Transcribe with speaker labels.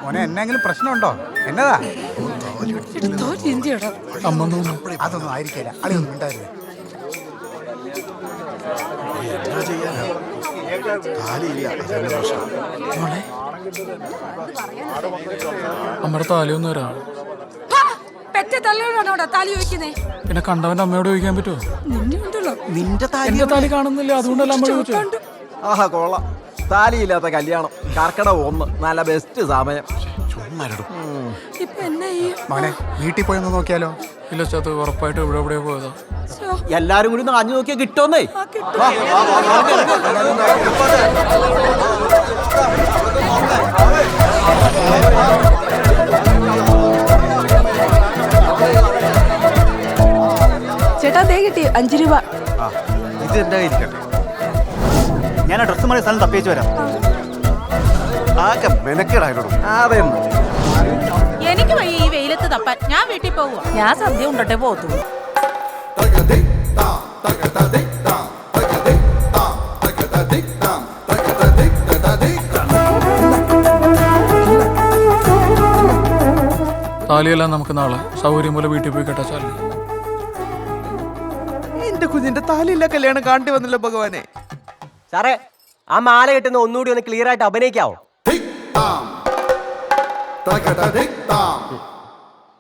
Speaker 1: മോനെ എന്നെങ്കിലും പ്രശ്നമുണ്ടോ? എന്നതാ? അതൊന്നും ആയിരിക്കില്ല. അളിയൊന്നും ഉണ്ടായിരുന്നു.
Speaker 2: നമ്മുടെ താലിയൊന്നും വരാം. പിന്നെ കണ്ടവന്റെ അമ്മയോട് ചോദിക്കാൻ പറ്റുമോ? നിന്റെ താലി കാണുന്നില്ല, അതുകൊണ്ടല്ല അമ്മ ചോദിച്ചു.
Speaker 3: ആഹാ കൊള്ളാം. താലിയില്ലാത്ത കല്യാണം കർക്കിടക 1 നല്ല ബെസ്റ്റ് സമയം.
Speaker 1: മോനെ വീട്ടിൽ പോയി ഒന്ന് നോക്കിയാലോ?
Speaker 2: ഇല്ല ചാത്ത, ഉറപ്പായിട്ട് ഇവിടെ എവിടെയോ പോയതാ.
Speaker 3: എല്ലാരും കൂടി ഒന്ന് ആഞ്ഞു നോക്കിയാൽ കിട്ടുമെന്നേ.
Speaker 4: ചേട്ടാ ദേ കിട്ടി 5 രൂപ.
Speaker 1: ഇത് എന്റെ കയ്യിരിക്കട്ടെ. ഞാൻ ആ ഡ്രസ്സ് മണി സ്ഥലം തപ്പിച്ചു വരാം. ആകെ മെനക്കേടായിരുന്നു.
Speaker 3: അതെന്ന്
Speaker 5: എനിക്ക് വയ്യ ഈ വെയിലത്ത് തപ്പാൻ. ഞാൻ വീട്ടിൽ പോവുക. ഞാൻ സദ്യ ഉണ്ടട്ടെ പോകത്തുള്ളൂ.
Speaker 2: താലിയെല്ലാം നമുക്ക് നാളെ സൗകര്യം പോലെ വീട്ടിൽ പോയി കേട്ടാ ചാലി.
Speaker 6: എന്റെ കുഞ്ഞിന്റെ താലിയില്ല കല്യാണം കാണ്ടി വന്നില്ല ഭഗവാനെ.
Speaker 3: സാറേ, ആ മാല കെട്ടുന്ന ഒന്നുകൂടി ഒന്ന് ക്ലിയർ ആയിട്ട് അഭിനയിക്കാവോ?